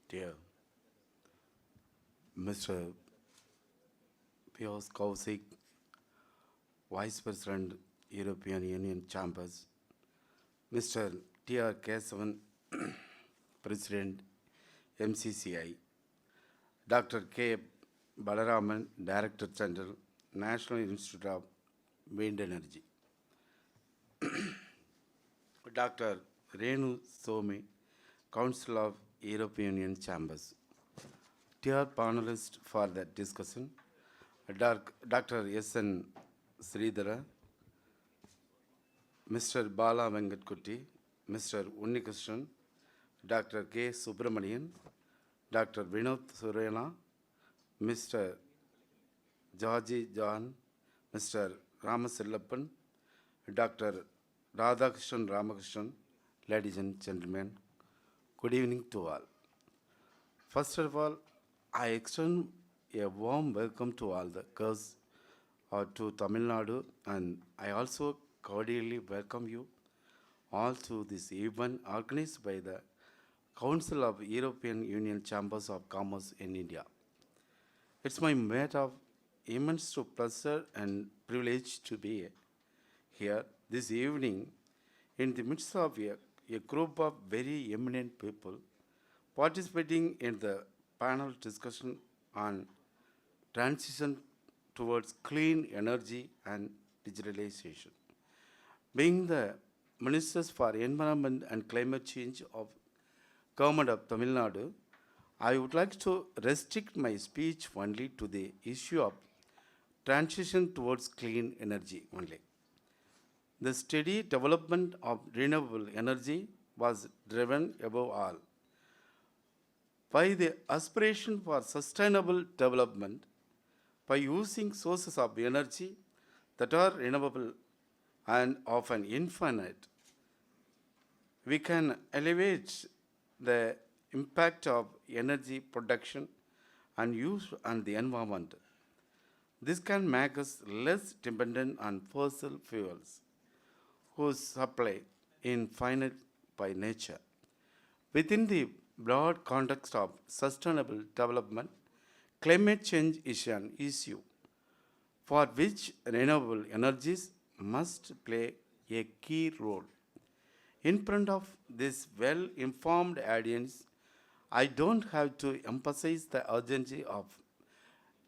Dear Mr. Pios Kausik, Vice President, European Union Chambers, Mr. T.R. Kesavan, President, MCCI, Dr. K. Balaraman, Director General, National Institute of Wind Energy, Dr. Renu Somi, Council of European Union Chambers. Dear panelists for the discussion, Dr. S.N. Sridhara, Mr. Bala Venkatkutti, Mr. Unnikrishnan, Dr. K. Subramanian, Dr. Vinod Surena, Mr. Georgie John, Mr. Ramasillappan, Dr. Radhakrishnan Ramakrishnan, ladies and gentlemen, good evening to all. First of all, I extend a warm welcome to all the girls to Tamil Nadu, and I also cordially welcome you all to this event organized by the Council of European Union Chambers of Commerce in India. It's my matter of immense pleasure and privilege to be here this evening in the midst of a group of very eminent people participating in the panel discussion on transition towards clean energy and digitalization. Being the Ministers for Environment and Climate Change of Government of Tamil Nadu, I would like to restrict my speech only to the issue of transition towards clean energy only. The steady development of renewable energy was driven above all by the aspiration for sustainable development by using sources of energy that are renewable and often infinite. We can elevate the impact of energy production and use on the environment. This can make us less dependent on fossil fuels, whose supply is finite by nature. Within the broad context of sustainable development, climate change is an issue for which renewable energies must play a key role. In front of this well-informed audience, I don't have to emphasize the urgency of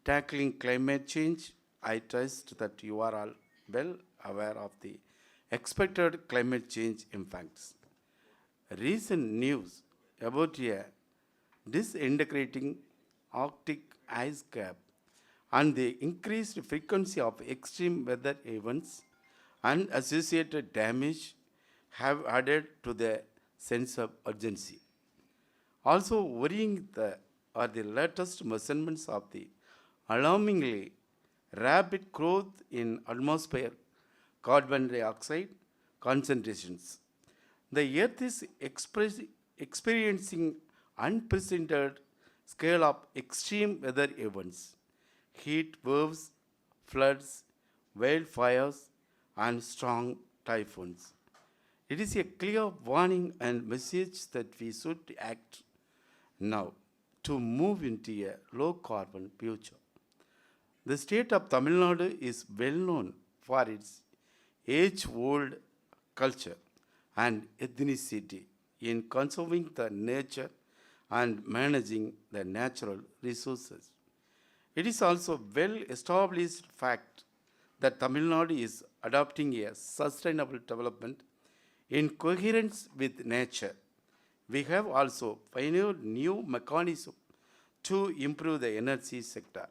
tackling climate change. I trust that you are all well aware of the expected climate change impacts. Recent news about a disintegrating Arctic ice cap and the increased frequency of extreme weather events and associated damage have added to the sense of urgency. Also worrying are the latest measurements of the alarmingly rapid growth in atmosphere carbon dioxide concentrations. The Earth is experiencing unprecedented scale of extreme weather events, heat waves, floods, wildfires, and strong typhoons. It is a clear warning and message that we should act now to move into a low-carbon future. The state of Tamil Nadu is well known for its age-old culture and ethnicity in conserving the nature and managing the natural resources. It is also well-established fact that Tamil Nadu is adopting a sustainable development in coherence with nature. We have also pioneered new mechanisms to improve the energy sector.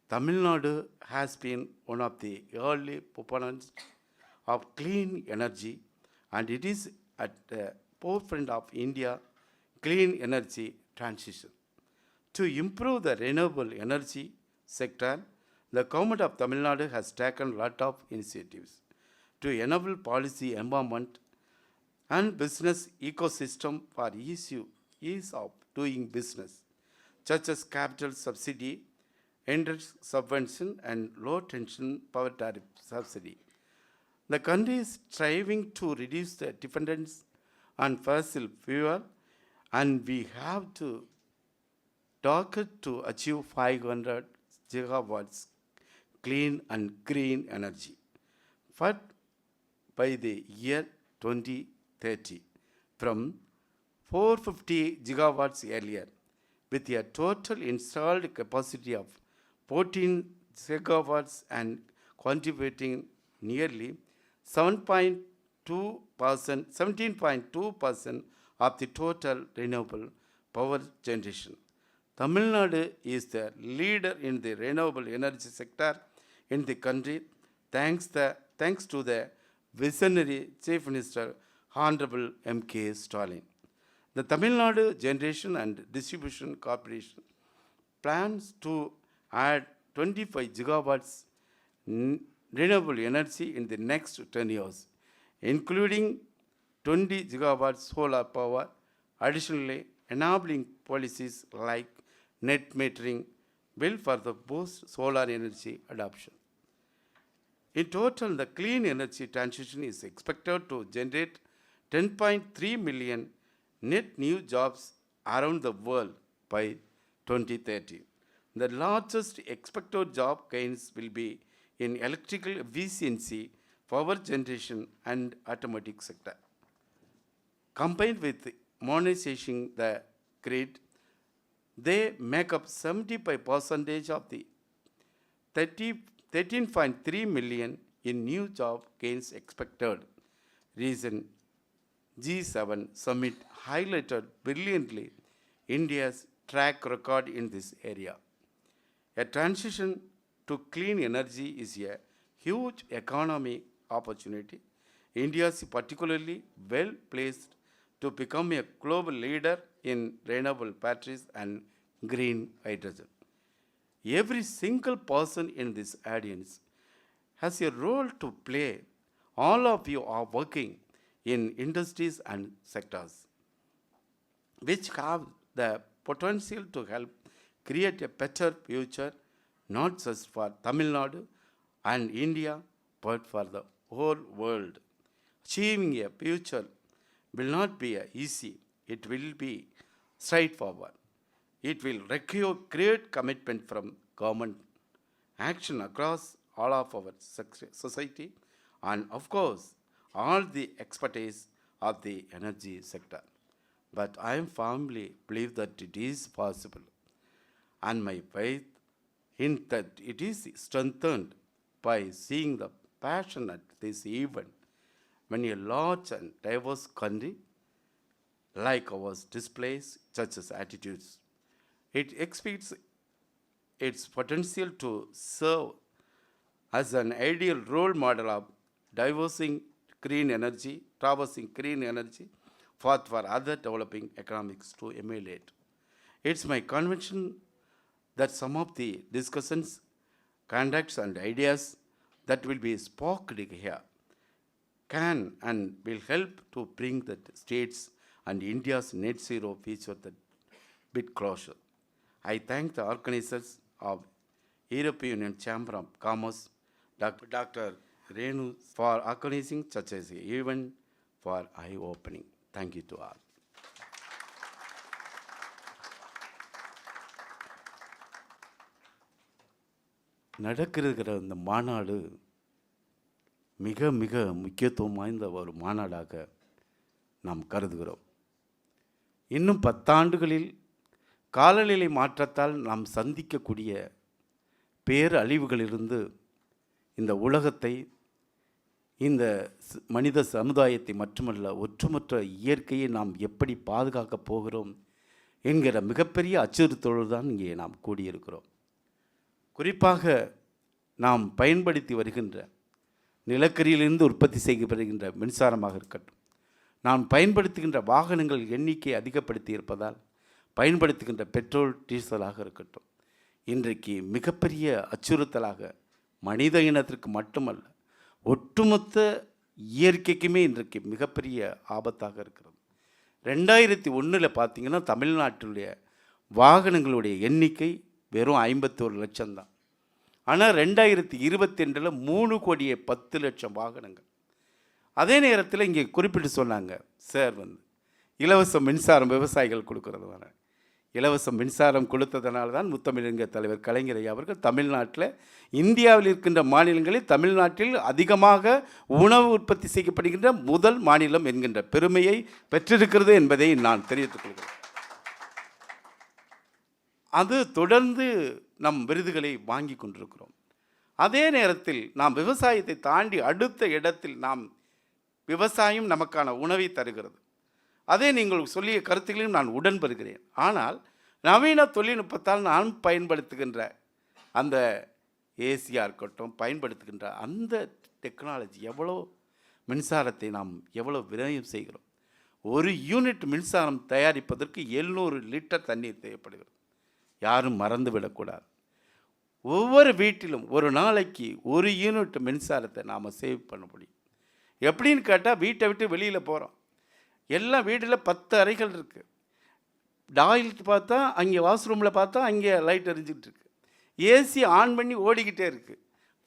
Tamil Nadu has been one of the early proponents of clean energy, and it is at the forefront of India clean energy transition. To improve the renewable energy sector, the government of Tamil Nadu has taken a lot of initiatives to enable policy environment and business ecosystem for ease of doing business, such as capital subsidy, interest subvention, and low-tension power tariff subsidy. The country is striving to reduce the dependence on fossil fuel, and we have to target to achieve 500 gigawatts clean and green energy but by the year 2030 from 450 gigawatts earlier, with a total installed capacity of 14 gigawatts and contributing nearly 17.2% of the total renewable power generation. Tamil Nadu is the leader in the renewable energy sector in the country thanks to the visionary Chief Minister Honorable M.K. Stalin. The Tamil Nadu Generation and Distribution Corporation plans to add 25 gigawatts renewable energy in the next 10 years, including 20 gigawatts solar power. Additionally, enabling policies like net metering will further boost solar energy adoption. In total, the clean energy transition is expected to generate 10.3 million net new jobs around the world by 2030. The largest expected job gains will be in electrical efficiency, power generation, and automotive sector. Combined with modernizing the grid, they make up 75% of the 13.3 million in new job gains expected. Recent G7 summit highlighted brilliantly India's track record in this area. A transition to clean energy is a huge economic opportunity. India is particularly well placed to become a global leader in renewable batteries and green hydrogen. Every single person in this audience has a role to play. All of you are working in industries and sectors which have the potential to help create a better future, not just for Tamil Nadu and India, but for the whole world. Achieving a future will not be easy. It will be straightforward. It will require great commitment from government, action across all of our society, and of course, all the expertise of the energy sector. But I firmly believe that it is possible, and my faith in that it is strengthened by seeing the passion at this event when a large and diverse country like ours displays such attitudes. It exceeds its potential to serve as an ideal role model of traversing green energy path for other developing economics to emulate. It's my conviction that some of the discussions, conducts, and ideas that will be sparked here can and will help to bring the states and India's net zero future that bit closer. I thank the organizers of European Union Chamber of Commerce, Dr. Renu, for organizing such an event for eye-opening. Thank you to all. நடக்கிற இந்த மாநாடு மிக மிக முக்கியத்துவம் வாய்ந்த ஒரு மாநாடாக நாம் கருதுகிறோம். இன்னும் 10 ஆண்டுகளில் காலநிலை மாற்றத்தால் நாம் சந்திக்கக்கூடிய பேரழிவுகளிலிருந்து இந்த உலகத்தை, இந்த மனித சமுதாயத்தை மட்டுமல்ல ஒட்டுமொத்த இயற்கையை நாம் எப்படி பாதுகாக்கப் போகிறோம் என்கிற மிகப்பெரிய அச்சுறுத்தலோடு தான் இங்கே நாம் கூடியிருக்கிறோம். குறிப்பாக நாம் பயன்படுத்தி வருகின்ற நிலக்கரியிலிருந்து உற்பத்தி செய்யப்படுகின்ற மின்சாரமாக இருக்கட்டும், நாம் பயன்படுத்துகின்ற வாகனங்கள் எண்ணிக்கை அதிகப்படுத்தி இருப்பதால் பயன்படுத்துகின்ற பெட்ரோல் டீசலாக இருக்கட்டும், இன்றைக்கு மிகப்பெரிய அச்சுறுத்தலாக மனித இனத்திற்கு மட்டுமல்ல ஒட்டுமொத்த இயற்கைக்குமே இன்றைக்கு மிகப்பெரிய ஆபத்தாக இருக்கிறது. 2001 பார்த்தீங்கன்னா தமிழ்நாட்டினுடைய வாகனங்களுடைய எண்ணிக்கை வெறும் 51 லட்சம் தான். ஆனால் 2022 3,10,00,000 வாகனங்கள். அதே நேரத்தில் இங்கே குறிப்பிட்டு சொன்னாங்க, சார் இலவச மின்சாரம் விவசாயிகள் கொடுக்கறது வர இலவச மின்சாரம் கொடுத்ததனால தான் முத்தமிழங்க தலைவர் கலைஞர் ஐயா அவர்கள் தமிழ்நாட்டில் இந்தியாவில் இருக்கின்ற மாநிலங்களில் தமிழ்நாட்டில் அதிகமாக உணவு உற்பத்தி செய்யப்படுகின்ற முதல் மாநிலம் என்கின்ற பெருமையை பெற்றிருக்கிறது என்பதை நான் தெரிவித்துக் கொள்கிறேன். அது தொடர்ந்து நம் விருதுகளை வாங்கி கொண்டிருக்கிறோம். அதே நேரத்தில் நாம் விவசாயத்தை தாண்டி அடுத்த இடத்தில் நாம் விவசாயம் நமக்கான உணவை தருகிறது. அதே நீங்கள் சொல்லிய கருத்துக்களையும் நான் உடன்படுகிறேன். ஆனால் நவீன தொழில்நுட்பத்தால் நாம் பயன்படுத்துகின்ற அந்த ஏசியாக இருக்கட்டும், பயன்படுத்துகின்ற அந்த டெக்னாலஜி எவ்வளோ மின்சாரத்தை நாம் எவ்வளோ விரயம் செய்கிறோம். ஒரு யூனிட் மின்சாரம் தயாரிப்பதற்கு 700 லிட்டர் தண்ணீர் தேவைப்படுகிறது. யாரும் மறந்துவிடக்கூடாது. ஒவ்வொரு வீட்டிலும் ஒரு நாளைக்கு 1 யூனிட் மின்சாரத்தை நாம் சேவ் பண்ண முடியும். எப்படின்னு கேட்டால், வீட்டை விட்டு வெளியில் போகிறோம், எல்லா வீட்டில் 10 அறைகள் இருக்குது. டாய்லெட் பார்த்தா அங்கே, வாஷ்ரூமில் பார்த்தா அங்கே லைட் எரிஞ்சிக்கிட்டு இருக்கு, ஏசி ஆன் பண்ணி ஓடிக்கிட்டே இருக்குது,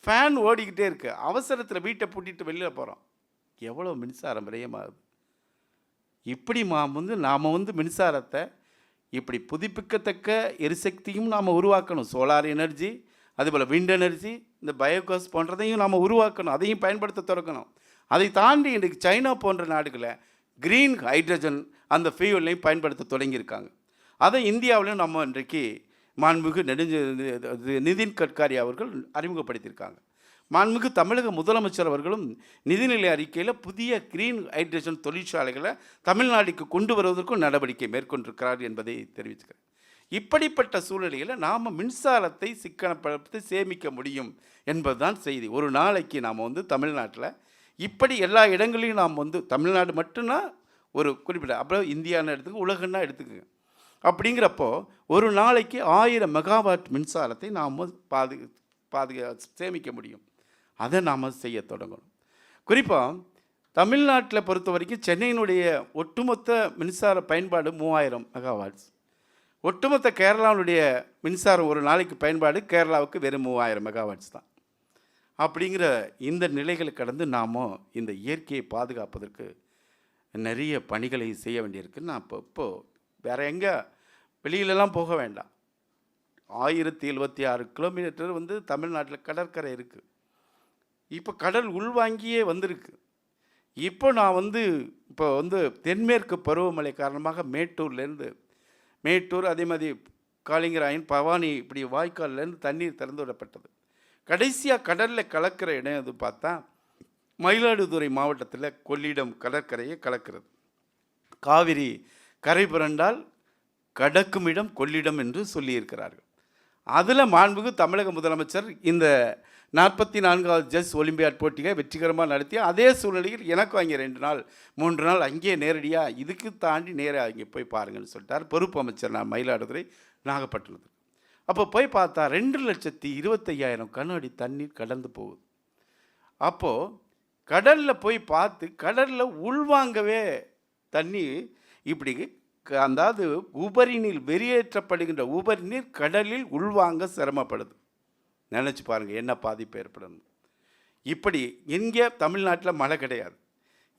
ஃபேன் ஓடிக்கிட்டே இருக்குது. அவசரத்தில் வீட்டை பூட்டிட்டு வெளியில் போகிறோம். எவ்வளோ மின்சாரம் விரயமாகுது. இப்படி நாம் மின்சாரத்தை இப்படி புதுப்பிக்கத்தக்க எரிசக்தியும் நாம் உருவாக்கணும். சோலார் எனர்ஜி, அதுபோல் விண்ட் எனர்ஜி, இந்த பயோகாஸ் போன்றதையும் நாம் உருவாக்கணும், அதையும் பயன்படுத்த தொடங்கணும். அதை தாண்டி இன்றைக்கு சைனா போன்ற நாடுகளில் க்ரீன் ஹைட்ரஜன் அந்த ஃபியூவலையும் பயன்படுத்த தொடங்கியிருக்காங்க. அதை இந்தியாவிலும் நம்ம இன்றைக்கு மாண்புமிகு நிதின் கட்காரி அவர்கள் அறிமுகப்படுத்தியிருக்காங்க. மாண்புமிகு தமிழக முதலமைச்சர் அவர்களும் நிதிநிலை அறிக்கையில் புதிய கிரீன் ஹைட்ரஜன் தொழிற்சாலைகளை தமிழ்நாட்டுக்கு கொண்டு வருவதற்கும் நடவடிக்கை மேற்கொண்டிருக்கிறார் என்பதை தெரிவிச்சுக்கிறேன். இப்படிப்பட்ட சூழ்நிலையில் நாம் மின்சாரத்தை சிக்கனப்படுத்தி சேமிக்க முடியும் என்பதுதான் செய்தி. ஒரு நாளைக்கு நாம் தமிழ்நாட்டில் இப்படி எல்லா இடங்களையும் நாம் தமிழ்நாடு மட்டும்னா ஒரு குறிப்பிட்ட, அப்புறம் இந்தியான்னு எடுத்துக்க, உலகன்னா எடுத்துக்கோங்க. அப்படிங்கிறப்போ ஒரு நாளைக்கு 1000 மெகாவாட் மின்சாரத்தை நாம் சேமிக்க முடியும். அதை நாம் செய்ய தொடங்கணும். குறிப்பாக தமிழ்நாட்டில் பொறுத்த வரைக்கும் சென்னையினுடைய ஒட்டுமொத்த மின்சார பயன்பாடு 3000 மெகாவாட்ஸ். ஒட்டுமொத்த கேரளாவுடைய மின்சாரம் ஒரு நாளைக்கு பயன்பாடு கேரளாவுக்கு வெறும் 3000 மெகாவாட்ஸ் தான். அப்படிங்கிற இந்த நிலைகளை கடந்து நாம் இந்த இயற்கையை பாதுகாப்பதற்கு நிறைய பணிகளை செய்ய வேண்டியிருக்கு. நான் இப்போது வேறு எங்கே வெளியிலலாம் போக வேண்டாம். 1076 கிலோமீட்டர் தமிழ்நாட்டில் கடற்கரை இருக்குது. இப்போ கடல் உள்வாங்கியே வந்திருக்கு. இப்போ நான் இப்போ தென்மேற்கு பருவமழை காரணமாக மேட்டூர் அதே மாதிரி காளிங்கராயன், பவானி, இப்படி வாய்க்கால்லேருந்து தண்ணீர் திறந்து விடப்பட்டது. கடைசியாக கடலில் கலக்கிற இடம் அது பார்த்தா மயிலாடுதுறை மாவட்டத்தில் கொள்ளிடம் கடற்கரையை கலக்கிறது. காவிரி கரை புரண்டால் கடக்கும் இடம் கொள்ளிடம் என்று சொல்லியிருக்கிறார்கள். அதில் மாண்புமிகு தமிழக முதலமைச்சர் இந்த 44வது செஸ் ஒலிம்பியாட் போட்டியை வெற்றிகரமாக நடத்தி, அதே சூழ்நிலையில் எனக்கும் அங்கே 2 நாள் 3 நாள் அங்கேயே நேரடியாக இதுக்கு தாண்டி நேராக அங்கே போய் பாருங்கன்னு சொல்லிட்டார் பொறுப்பு அமைச்சர். நான் மயிலாடுதுறை நாகப்பட்டினத்தில் அப்போ போய் பார்த்தா 2,25,000 கனஅடி தண்ணீர் கடந்து போகுது. அப்போது கடலில் போய் பார்த்து கடலில் உள்வாங்கவே தண்ணி இப்படி, அதாவது உபரி நீர் வெளியேற்றப்படுகின்ற உபரி நீர் கடலில் உள்வாங்க சிரமப்படுது. நினச்சி பாருங்கள் என்ன பாதிப்பு ஏற்படணும். இப்படி எங்கே தமிழ்நாட்டில் மழை கிடையாது,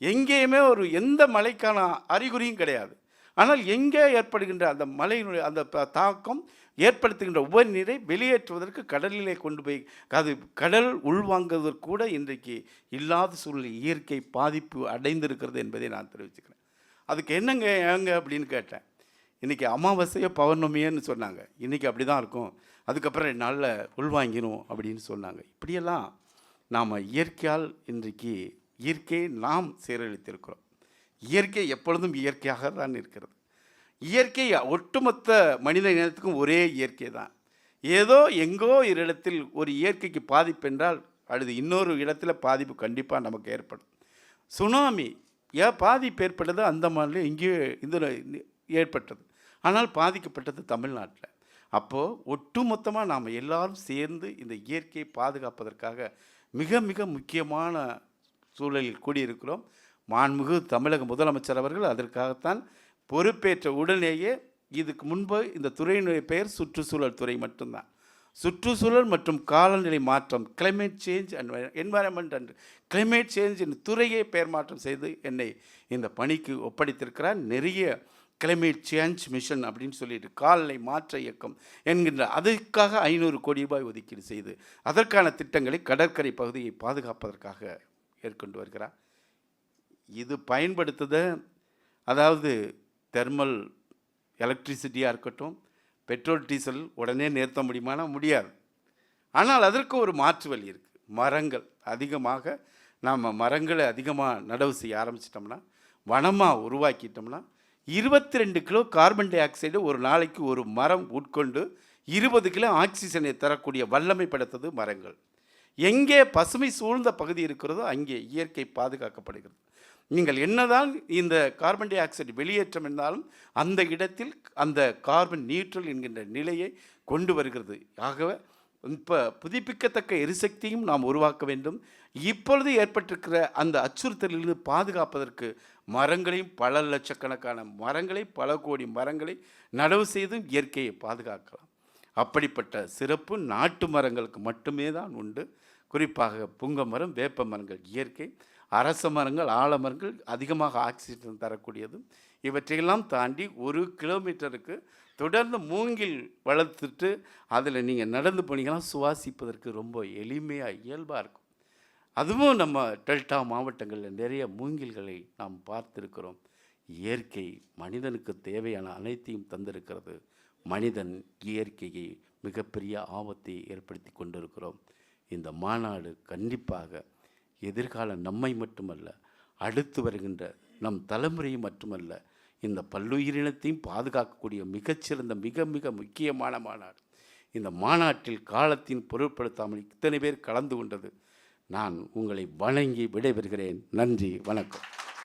எங்கேயுமே எந்த மழைக்கான அறிகுறியும் கிடையாது. ஆனால் எங்கே ஏற்படுகின்ற அந்த மழையினுடைய அந்த தாக்கம் ஏற்படுத்துகின்ற உபரி நீரை வெளியேற்றுவதற்கு கடலிலே கொண்டு போய் அது கடல் உள்வாங்குவதற்கு கூட இன்றைக்கு இல்லாத சூழ்நிலை இயற்கை பாதிப்பு அடைந்திருக்கிறது என்பதை நான் தெரிவிச்சுக்கிறேன். அதுக்கு என்னங்க ஏங்க அப்படின்னு கேட்டேன். இன்றைக்கி அமாவாசையோ பௌர்ணமியன்னு சொன்னாங்க, இன்றைக்கி அப்படி தான் இருக்கும், அதுக்கப்புறம் 2 நாளில் உள்வாங்கிடும் அப்படின்னு சொன்னாங்க. இப்படியெல்லாம் நாம் இயற்கையால் இன்றைக்கு இயற்கையை நாம் சீரழித்திருக்கிறோம். இயற்கை எப்பொழுதும் இயற்கையாக தான் இருக்கிறது. இயற்கை ஒட்டுமொத்த மனித இனத்துக்கும் ஒரே இயற்கை தான். ஏதோ எங்கோ ஒரு இடத்தில் ஒரு இயற்கைக்கு பாதிப்பு என்றால் அடுத்து இன்னொரு இடத்துல பாதிப்பு கண்டிப்பாக நமக்கு ஏற்படும். சுனாமி பாதிப்பு ஏற்பட்டது அந்தமான்ல எங்கேயோ இதில் ஏற்பட்டது, ஆனால் பாதிக்கப்பட்டது தமிழ்நாட்டில். அப்போது ஒட்டுமொத்தமாக நாம் எல்லாரும் சேர்ந்து இந்த இயற்கையை பாதுகாப்பதற்காக மிக மிக முக்கியமான சூழலில் கூடியிருக்கிறோம். மாண்புமிகு தமிழக முதலமைச்சர் அவர்கள் அதற்காகத்தான் பொறுப்பேற்ற உடனேயே, இதுக்கு முன்பு இந்த துறையினுடைய பெயர் சுற்றுச்சூழல் துறை மட்டும்தான். சுற்றுச்சூழல் மற்றும் காலநிலை மாற்றம், climate change and environment and climate change என்ற துறையை பெயர் மாற்றம் செய்து என்னை இந்த பணிக்கு ஒப்படைத்திருக்கிறார். நிறைய கிளைமேட் சேஞ்ச் மிஷன் அப்படின்னு சொல்லிட்டு காலநிலை மாற்ற இயக்கம் என்கின்ற அதுக்காக 500 கோடி ரூபாய் ஒதுக்கீடு செய்து அதற்கான திட்டங்களை கடற்கரை பகுதியை பாதுகாப்பதற்காக ஏற்கொண்டு வருகிறார். இது பயன்படுத்துத அதாவது தெர்மல் எலக்ட்ரிசிட்டியாக இருக்கட்டும், பெட்ரோல் டீசல் உடனே நிறுத்த முடியுமானா முடியாது. ஆனால் அதற்கு ஒரு மாற்று வழி இருக்குது. மரங்கள் அதிகமாக நாம் மரங்களை அதிகமாக நடவு செய்ய ஆரம்பிச்சிட்டோம்னா, வனமாக உருவாக்கிட்டோம்னா 22 கிலோ கார்பன் டை ஆக்சைடு ஒரு நாளைக்கு ஒரு மரம் உட்கொண்டு 20 கிலோ ஆக்சிஜனை தரக்கூடிய வல்லமை படைத்தது மரங்கள். எங்கே பசுமை சூழ்ந்த பகுதி இருக்கிறதோ அங்கே இயற்கை பாதுகாக்கப்படுகிறது. நீங்கள் என்னதான் இந்த கார்பன் டை ஆக்சைடு வெளியேற்றம் இருந்தாலும் அந்த இடத்தில் அந்த கார்பன் நியூட்ரல் என்கின்ற நிலையை கொண்டு வருகிறது. ஆகவே இப்போ புதுப்பிக்கத்தக்க எரிசக்தியும் நாம் உருவாக்க வேண்டும். இப்பொழுது ஏற்பட்டிருக்கிற அந்த அச்சுறுத்தலிலிருந்து பாதுகாப்பதற்கு மரங்களையும் பல லட்சக்கணக்கான மரங்களை பல கோடி மரங்களை நடவு செய்தும் இயற்கையை பாதுகாக்கலாம். அப்படிப்பட்ட சிறப்பு நாட்டு மரங்களுக்கு மட்டுமே தான் உண்டு. குறிப்பாக புங்க மரம், வேப்ப மரங்கள் இயற்கை, அரச மரங்கள், ஆலமரங்கள் அதிகமாக ஆக்சிஜன் தரக்கூடியதும். இவற்றையெல்லாம் தாண்டி 1 கிலோமீட்டருக்கு தொடர்ந்து மூங்கில் வளர்த்துட்டு அதில் நீங்கள் நடந்து போனீங்கன்னா சுவாசிப்பதற்கு ரொம்ப எளிமையாக இயல்பாக இருக்கும். அதுவும் நம்ம டெல்டா மாவட்டங்களில் நிறைய மூங்கில்களை நாம் பார்த்துருக்கிறோம். இயற்கை மனிதனுக்கு தேவையான அனைத்தையும் தந்திருக்கிறது. மனிதன் இயற்கையை மிகப்பெரிய ஆபத்தை ஏற்படுத்தி கொண்டிருக்கிறோம். இந்த மாநாடு கண்டிப்பாக எதிர்கால நம்மை மட்டுமல்ல, அடுத்து வருகின்ற நம் தலைமுறையை மட்டுமல்ல, இந்த பல்லுயிரினத்தையும் பாதுகாக்கக்கூடிய மிகச்சிறந்த மிக மிக முக்கியமான மாநாடு. இந்த மாநாட்டில் காலத்தின் பொருட்படுத்தாமல் இத்தனை பேர் கலந்து கொண்டது நான் உங்களை வணங்கி விடைபெறுகிறேன். நன்றி, வணக்கம்.